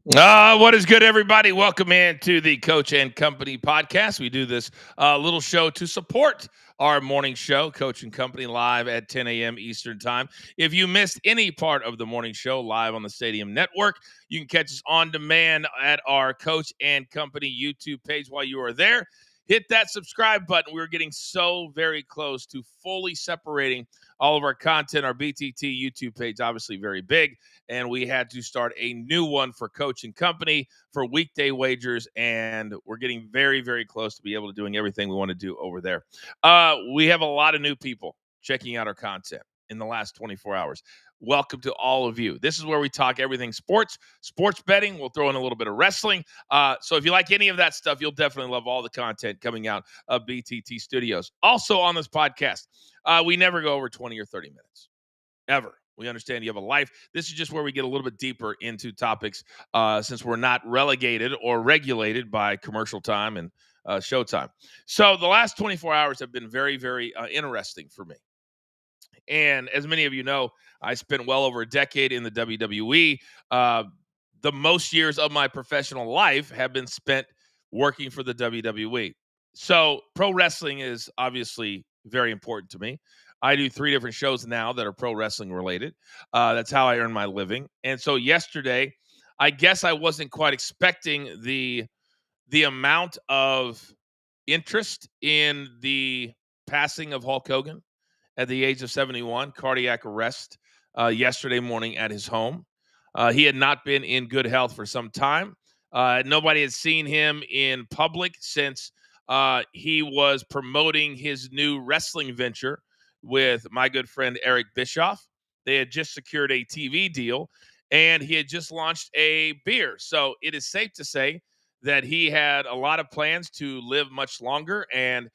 What is good, everybody? Welcome in to the Coach and Company podcast. We do this little show to support our morning show, Coach and Company, live at 10 a.m. Eastern Time. If you missed any part of the morning show live on the Stadium Network, you can catch us on demand at our Coach and Company YouTube page while you are there. Hit that subscribe button. We're getting so very close to fully separating all of our content. Our BTT YouTube page, obviously very big, and we had to start a new one for Coach and Company for weekday wagers, and we're getting very, very close to be able to doing everything we want to do over there. We have a lot of new people checking out our content in the last 24 hours. Welcome to all of you. This is where we talk everything sports betting. We'll throw in a little bit of wrestling. So if you like any of that stuff, you'll definitely love all the content coming out of BTT Studios. Also on this podcast, we never go over 20 or 30 minutes, ever. We understand you have a life. This is just where we get a little bit deeper into topics since we're not relegated or regulated by commercial time and showtime. So the last 24 hours have been very, very interesting for me. And as many of you know, I spent well over a decade in the WWE. The most years of my professional life have been spent working for the WWE. So pro wrestling is obviously very important to me. I do 3 different shows now that are pro wrestling related. That's how I earn my living. And so yesterday, I guess I wasn't quite expecting the amount of interest in the passing of Hulk Hogan at the age of 71, cardiac arrest yesterday morning at his home. He had not been in good health for some time. Nobody had seen him in public since he was promoting his new wrestling venture with my good friend Eric Bischoff. They had just secured a TV deal and he had just launched a beer. So it is safe to say that he had a lot of plans to live much longer, and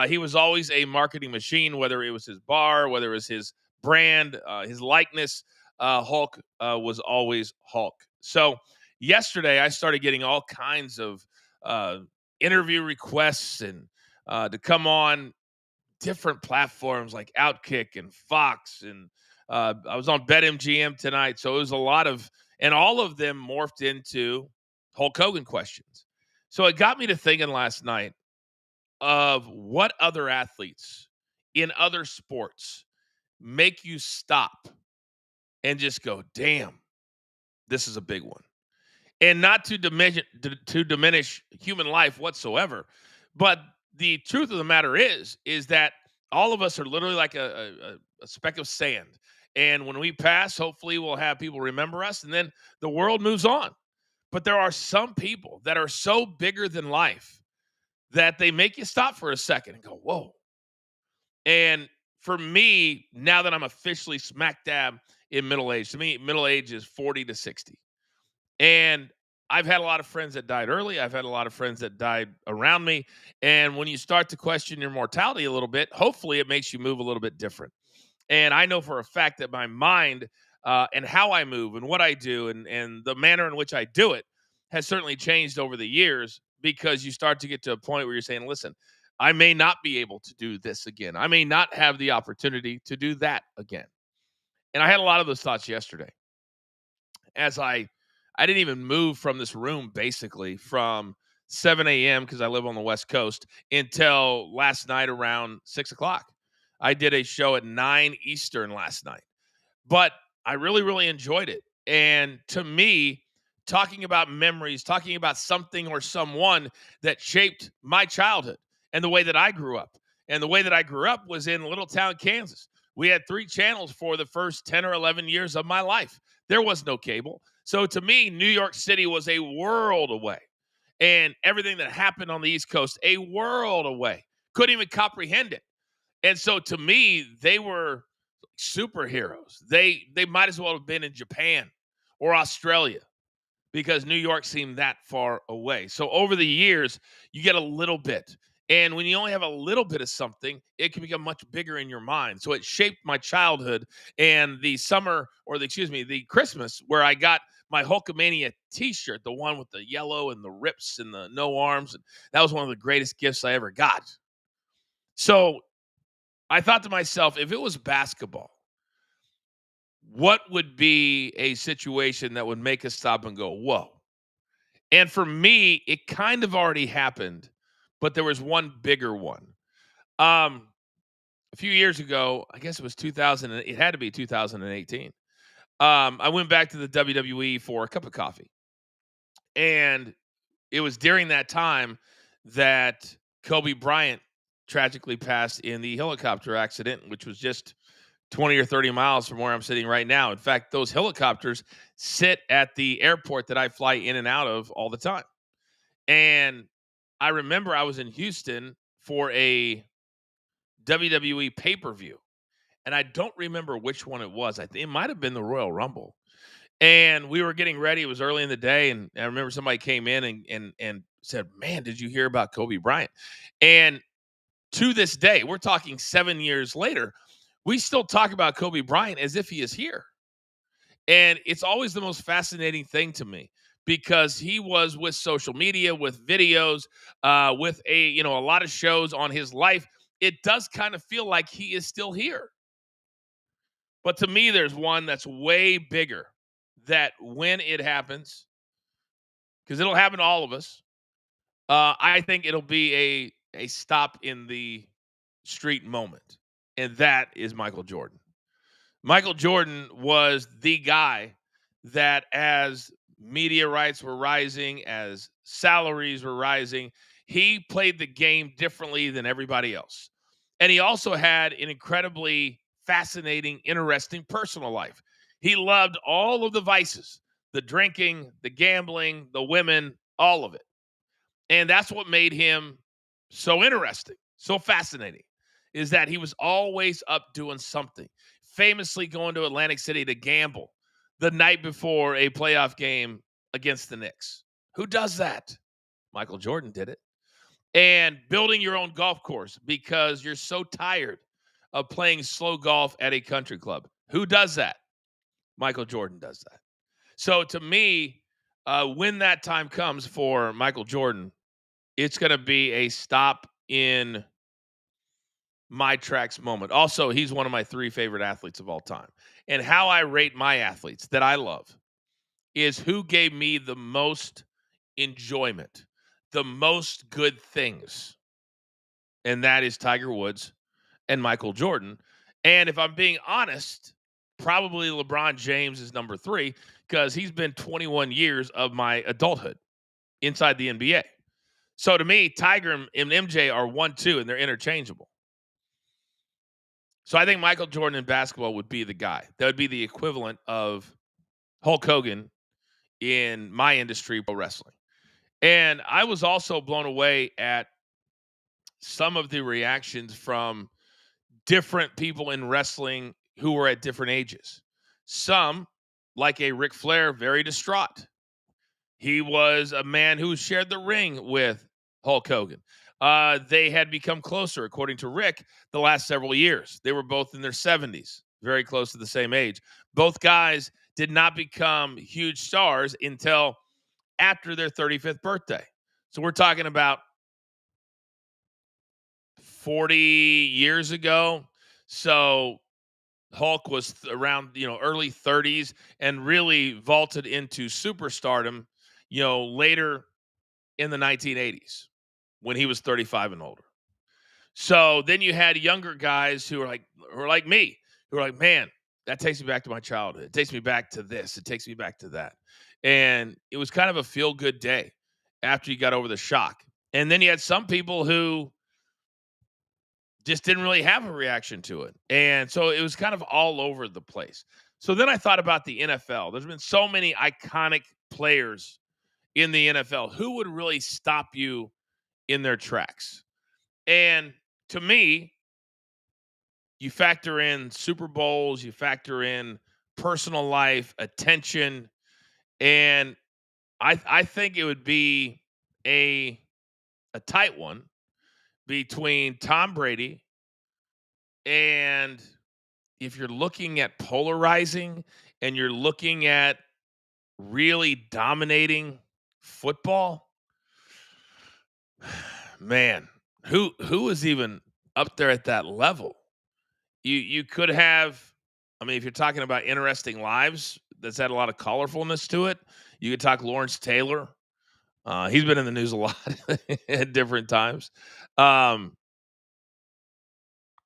he was always a marketing machine, whether it was his bar, whether it was his brand, his likeness. Hulk was always Hulk. So yesterday, I started getting all kinds of uh, interview requests and to come on different platforms like Outkick and Fox. And I was on BetMGM tonight. So it was a lot of, and all of them morphed into Hulk Hogan questions. So it got me to thinking last night of what other athletes in other sports make you stop and just go, damn, this is a big one. And not to diminish human life whatsoever, but the truth of the matter is that all of us are literally like a speck of sand. And when we pass, hopefully we'll have people remember us, and then the world moves on. But there are some people that are so bigger than life that they make you stop for a second and go, whoa. And for me, now that I'm officially smack dab in middle age, to me, middle age is 40 to 60. And I've had a lot of friends that died early. I've had a lot of friends that died around me. And when you start to question your mortality a little bit, hopefully it makes you move a little bit different. And I know for a fact that my mind and how I move and what I do and the manner in which I do it has certainly changed over the years, because you start to get to a point where you're saying, listen, I may not be able to do this again. I may not have the opportunity to do that again. And I had a lot of those thoughts yesterday as I didn't even move from this room basically from 7 a.m. because I live on the West Coast until last night around 6 o'clock. I did a show at 9 Eastern last night, but I really, really enjoyed it. And to me, talking about memories, talking about something or someone that shaped my childhood and the way that I grew up. And the way that I grew up was in Little Town, Kansas. We had 3 channels for the first 10 or 11 years of my life. There was no cable. So to me, New York City was a world away. And everything that happened on the East Coast, a world away. Couldn't even comprehend it. And so to me, they were superheroes. They might as well have been in Japan or Australia, because New York seemed that far away. So over the years, you get a little bit. And when you only have a little bit of something, it can become much bigger in your mind. So it shaped my childhood, and the summer, or the Christmas, where I got my Hulkamania t-shirt, the one with the yellow and the rips and the no arms. And that was one of the greatest gifts I ever got. So I thought to myself, if it was basketball, what would be a situation that would make us stop and go, whoa? And for me, it kind of already happened, but there was one bigger one. Um, a few years ago, I guess it was 2000, it had to be 2018. I went back to the WWE for a cup of coffee. And it was during that time that Kobe Bryant tragically passed in the helicopter accident, which was just 20 or 30 miles from where I'm sitting right now. In fact, those helicopters sit at the airport that I fly in and out of all the time. And I remember I was in Houston for a WWE pay-per-view, and I don't remember which one it was. I think it might have been the Royal Rumble. And we were getting ready. It was early in the day, and I remember somebody came in and said, "Man, did you hear about Kobe Bryant?" And to this day, we're talking 7 years later, we still talk about Kobe Bryant as if he is here. And it's always the most fascinating thing to me because he was with social media, with videos, with a lot of shows on his life. It does kind of feel like he is still here. But to me, there's one that's way bigger that when it happens, because it'll happen to all of us, I think it'll be a stop in the street moment. And that is Michael Jordan. Michael Jordan was the guy that, as media rights were rising, as salaries were rising, he played the game differently than everybody else. And he also had an incredibly fascinating, interesting personal life. He loved all of the vices, the drinking, the gambling, the women, all of it. And that's what made him so interesting, so fascinating, is that he was always up doing something. Famously going to Atlantic City to gamble the night before a playoff game against the Knicks. Who does that? Michael Jordan did it. And building your own golf course because you're so tired of playing slow golf at a country club. Who does that? Michael Jordan does that. So to me, when that time comes for Michael Jordan, it's going to be a stop in my tracks moment. Also, he's one of my three favorite athletes of all time. And how I rate my athletes that I love is who gave me the most enjoyment, the most good things. And that is Tiger Woods and Michael Jordan. And if I'm being honest, probably LeBron James is number three because he's been 21 years of my adulthood inside the NBA. So to me, Tiger and MJ are 1, 2, and they're interchangeable. So I think Michael Jordan in basketball would be the guy. That would be the equivalent of Hulk Hogan in my industry, pro wrestling. And I was also blown away at some of the reactions from different people in wrestling who were at different ages. Some, like a Ric Flair, very distraught. He was a man who shared the ring with Hulk Hogan. They had become closer, according to Rick, the last several years. They were both in their 70s, very close to the same age. Both guys did not become huge stars until after their 35th birthday. So we're talking about 40 years ago. So Hulk was around, early 30s and really vaulted into superstardom, later in the 1980s when he was 35 and older. So then you had younger guys who are like me, who are like, man, that takes me back to my childhood. It takes me back to this. It takes me back to that. And it was kind of a feel good day after you got over the shock. And then you had some people who just didn't really have a reaction to it. And so it was kind of all over the place. So then I thought about the NFL. There's been so many iconic players in the NFL. Who would really stop you in their tracks? And to me, you factor in Super Bowls, you factor in personal life, attention, and I think it would be a a tight one between Tom Brady and, if you're looking at polarizing and you're looking at really dominating football, man, who is even up there at that level? You could have, I mean, if you're talking about interesting lives, that's had a lot of colorfulness to it. You could talk Lawrence Taylor. He's been in the news a lot at different times. Um,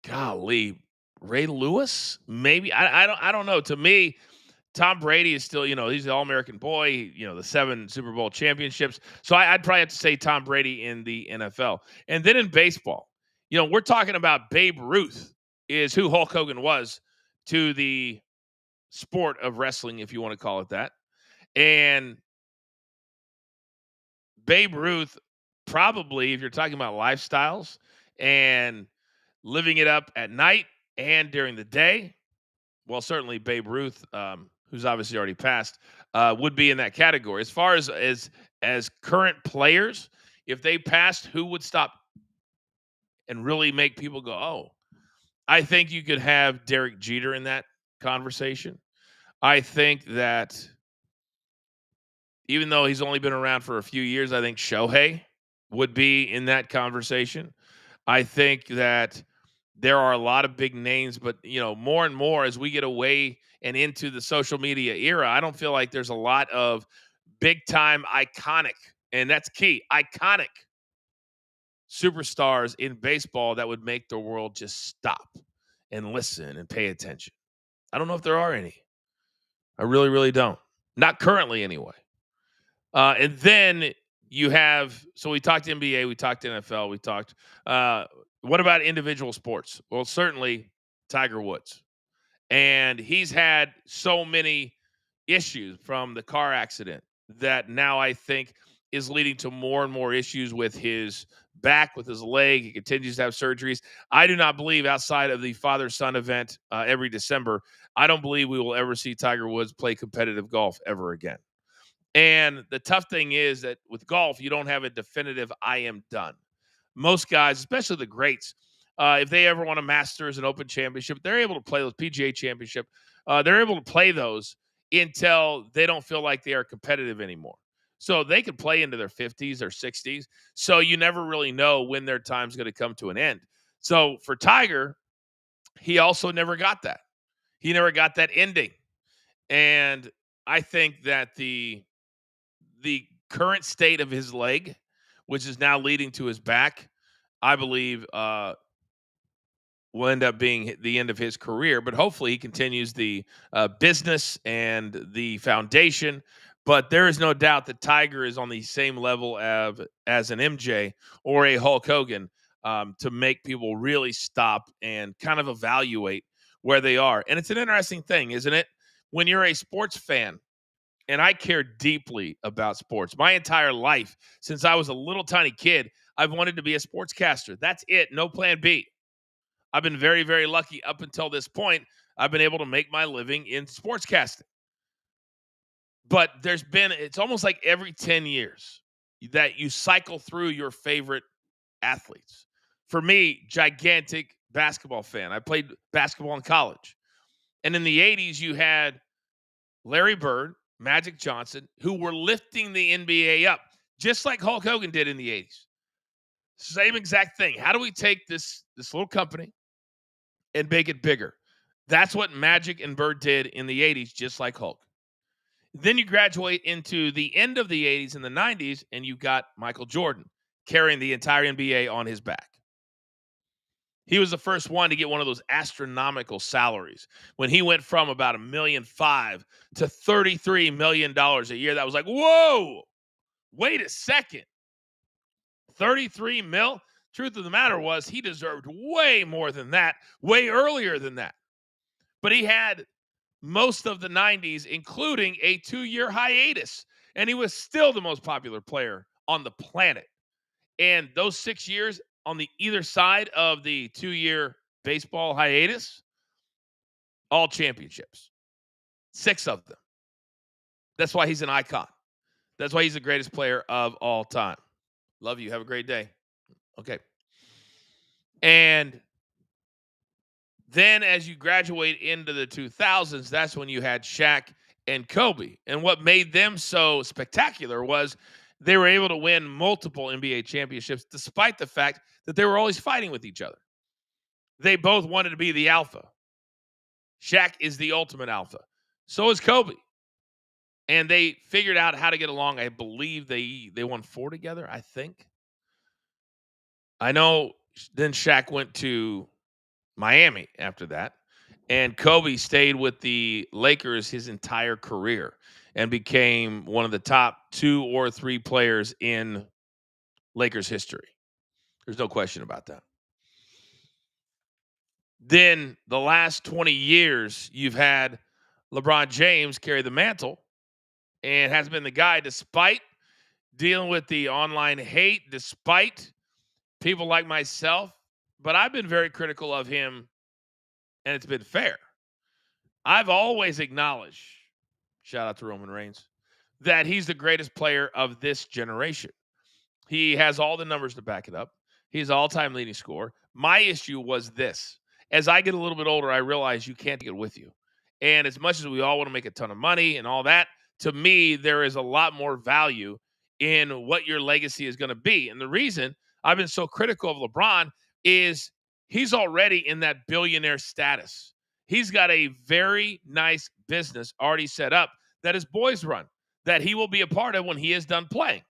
Golly, Ray Lewis, maybe. I don't know. To me, Tom Brady is still, he's the All-American boy. The 7 Super Bowl championships. So I'd probably have to say Tom Brady in the NFL, and then in baseball. We're talking about Babe Ruth is who Hulk Hogan was to the sport of wrestling, if you want to call it that. And Babe Ruth, probably, if you're talking about lifestyles and living it up at night and during the day, well, certainly Babe Ruth, who's obviously already passed, would be in that category. As far as current players, if they passed, who would stop and really make people go, "Oh"? I think you could have Derek Jeter in that conversation. I think that even though he's only been around for a few years, I think Shohei would be in that conversation. I think that there are a lot of big names, but more and more as we get away and into the social media era, I don't feel like there's a lot of big time iconic, and that's key, iconic superstars in baseball that would make the world just stop and listen and pay attention. I don't know if there are any. I really, really don't. Not currently, anyway. And then you have, so we talked NBA, we talked NFL, we talked, what about individual sports? Well, certainly Tiger Woods. And he's had so many issues from the car accident that now I think is leading to more and more issues with his back, with his leg. He continues to have surgeries. I do not believe, outside of the father son event every December, I don't believe we will ever see Tiger Woods play competitive golf ever again. And the tough thing is that with golf, you don't have a definitive "I am done." Most guys, especially the greats, if they ever want a Masters, an Open Championship, they're able to play those PGA Championship. They're able to play those until they don't feel like they are competitive anymore. So they could play into their 50s or 60s. So you never really know when their time's going to come to an end. So for Tiger, he also never got that. He never got that ending. And I think that the current state of his leg, which is now leading to his back, I believe will end up being the end of his career. But hopefully he continues the business and the foundation. But there is no doubt that Tiger is on the same level as an MJ or a Hulk Hogan, to make people really stop and kind of evaluate where they are. And it's an interesting thing, isn't it? When you're a sports fan, and I care deeply about sports. My entire life, since I was a little tiny kid, I've wanted to be a sportscaster. That's it. No plan B. I've been very, very lucky up until this point. I've been able to make my living in sportscasting. But it's almost like every 10 years that you cycle through your favorite athletes. For me, gigantic basketball fan. I played basketball in college. And in the 80s, you had Larry Bird, Magic Johnson, who were lifting the NBA up, just like Hulk Hogan did in the 80s. Same exact thing. How do we take this little company and make it bigger? That's what Magic and Bird did in the 80s, just like Hulk. Then you graduate into the end of the 80s and the 90s, and you got Michael Jordan carrying the entire NBA on his back. He was the first one to get one of those astronomical salaries when he went from about $1.5 million to $33 million a year. That was like, whoa, wait a second. 33 mil? Truth of the matter was he deserved way more than that, way earlier than that. But he had most of the 90s, including a 2-year hiatus, and he was still the most popular player on the planet. And those 6 years on the either side of the 2-year baseball hiatus, all championships, 6 of them. That's why he's an icon. That's why he's the greatest player of all time. Love you. Have a great day. Okay. And then as you graduate into the 2000s, that's when you had Shaq and Kobe. And what made them so spectacular was they were able to win multiple NBA championships despite the fact that they were always fighting with each other. They both wanted to be the alpha. Shaq is the ultimate alpha. So is Kobe. and they figured out how to get along. I believe they won 4 together, I think. I know then Shaq went to Miami after that, and Kobe stayed with the Lakers his entire career and became one of the top 2 or 3 players in Lakers history. There's no question about that. Then the last 20 years, you've had LeBron James carry the mantle and has been the guy despite dealing with the online hate, despite people like myself. But I've been very critical of him, and it's been fair. I've always acknowledged, shout out to Roman Reigns, that he's the greatest player of this generation. He has all the numbers to back it up. He's all-time leading scorer. My issue was this. As I get a little bit older, I realize you can't take it with you. And as much as we all want to make a ton of money and all that, to me, there is a lot more value in what your legacy is going to be. And the reason I've been so critical of LeBron is he's already in that billionaire status. He's got a very nice business already set up that his boys run, that he will be a part of when he is done playing.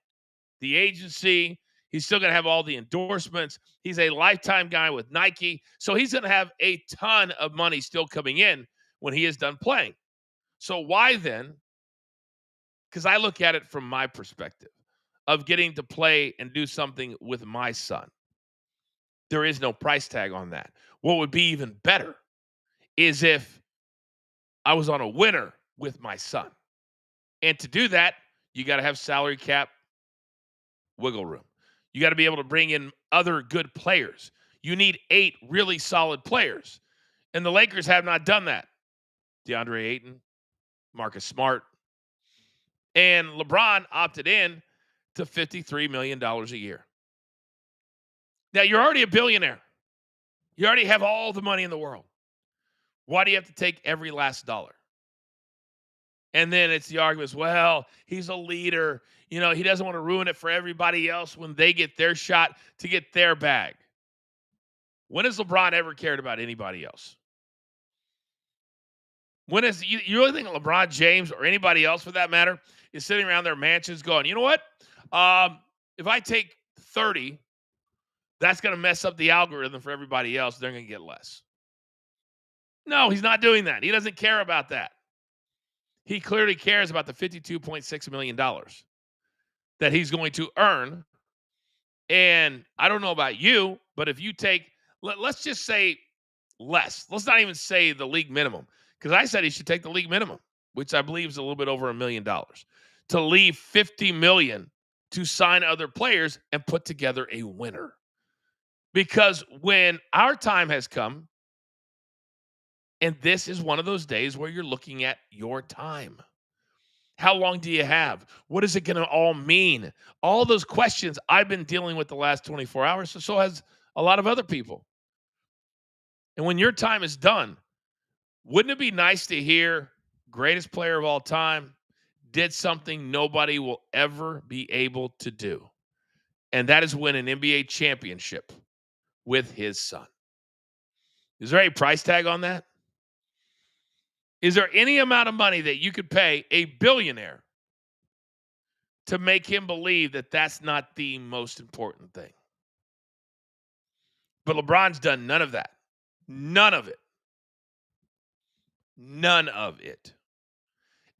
The agency, he's still going to have all the endorsements. He's a lifetime guy with Nike. So he's going to have a ton of money still coming in when he is done playing. So why then? Because I look at it from my perspective of getting to play and do something with my son. There is no price tag on that. What would be even better is if I was on a winner with my son. And to do that, you got to have salary cap wiggle room. You got to be able to bring in other good players. You need 8 really solid players. And the Lakers have not done that. DeAndre Ayton, Marcus Smart, and LeBron opted in to $53 million a year. Now, you're already a billionaire. You already have all the money in the world. Why do you have to take every last dollar? And then it's the arguments, well, he's a leader. You know, he doesn't want to ruin it for everybody else when they get their shot to get their bag. When has LeBron ever cared about anybody else? When is you really think LeBron James or anybody else for that matter is sitting around their mansions going, you know what? If I take 30, that's going to mess up the algorithm for everybody else. They're going to get less. No, he's not doing that. He doesn't care about that. He clearly cares about the $52.6 million that he's going to earn. And I don't know about you, but if you take, let's just say less. Let's not even say the league minimum, because I said he should take the league minimum, which I believe is a little bit over $1 million, to leave $50 million to sign other players and put together a winner. Because when our time has come, and this is one of those days where you're looking at your time. How long do you have? What is it going to all mean? All those questions I've been dealing with the last 24 hours. So has a lot of other people. And when your time is done, wouldn't it be nice to hear greatest player of all time did something nobody will ever be able to do? And that is win an NBA championship with his son. Is there a price tag on that? Is there any amount of money that you could pay a billionaire to make him believe that that's not the most important thing? But LeBron's done none of that. None of it. None of it.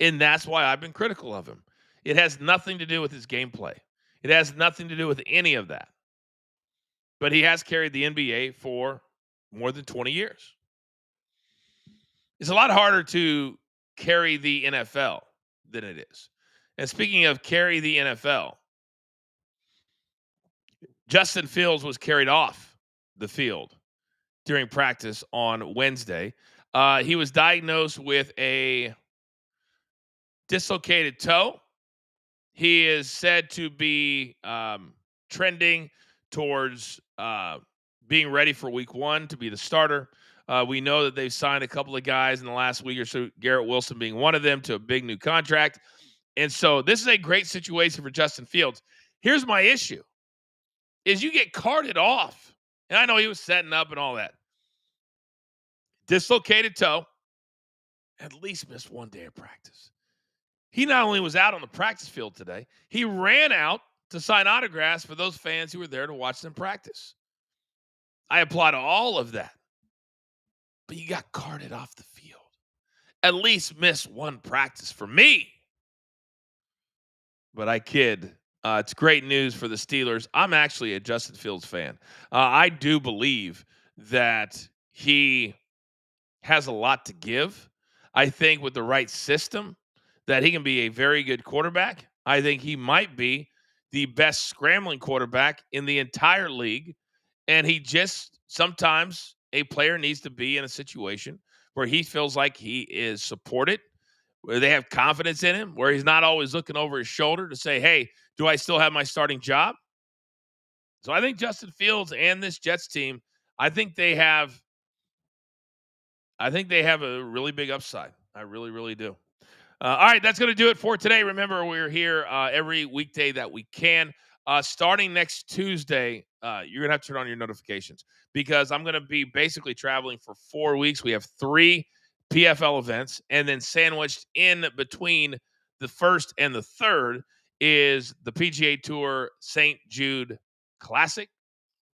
And that's why I've been critical of him. It has nothing to do with his gameplay. It has nothing to do with any of that. But he has carried the NBA for more than 20 years. It's a lot harder to carry the NFL than it is. And speaking of carry the NFL, Justin Fields was carried off the field during practice on Wednesday. He was diagnosed with a dislocated toe. He is said to be trending towards being ready for week 1 to be the starter. We know that they've signed a couple of guys in the last week or so, Garrett Wilson being one of them, to a big new contract. And so this is a great situation for Justin Fields. Here's my issue, is you get carted off. And I know he was setting up and all that. Dislocated toe, at least missed 1 day of practice. He not only was out on the practice field today, he ran out to sign autographs for those fans who were there to watch them practice. I applaud all of that. But you got carted off the field. At least miss one practice for me. But I kid. It's great news for the Steelers. I'm actually a Justin Fields fan. I do believe that he has a lot to give. I think with the right system that he can be a very good quarterback. I think he might be the best scrambling quarterback in the entire league. And he just sometimes a player needs to be in a situation where he feels like he is supported, where they have confidence in him, where he's not always looking over his shoulder to say, hey, do I still have my starting job? So I think Justin Fields and this Jets team, I think they have a really big upside. I really, really do. All right, that's going to do it for today. Remember, we're here every weekday that we can. Starting next Tuesday, you're going to have to turn on your notifications because I'm going to be basically traveling for 4 weeks. We have 3 PFL events, and then sandwiched in between the first and the third is the PGA Tour St. Jude Classic.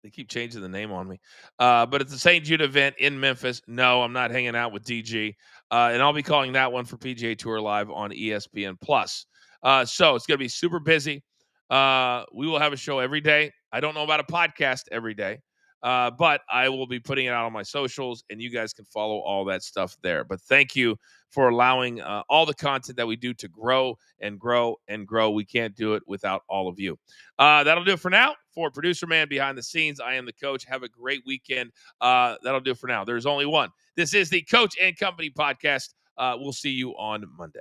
They keep changing the name on me. But it's the St. Jude event in Memphis. No, I'm not hanging out with DG. And I'll be calling that one for PGA Tour Live on ESPN Plus. So it's going to be super busy. We will have a show every day. I don't know about a podcast every day, but I will be putting it out on my socials, and you guys can follow all that stuff there. But thank you for allowing all the content that we do to grow and grow and grow. We can't do it without all of you. That'll do it for now. For producer man behind the scenes, I am the coach. Have a great weekend. That'll do it for now. There's only one. This is the Coach and Company podcast. We'll see you on Monday.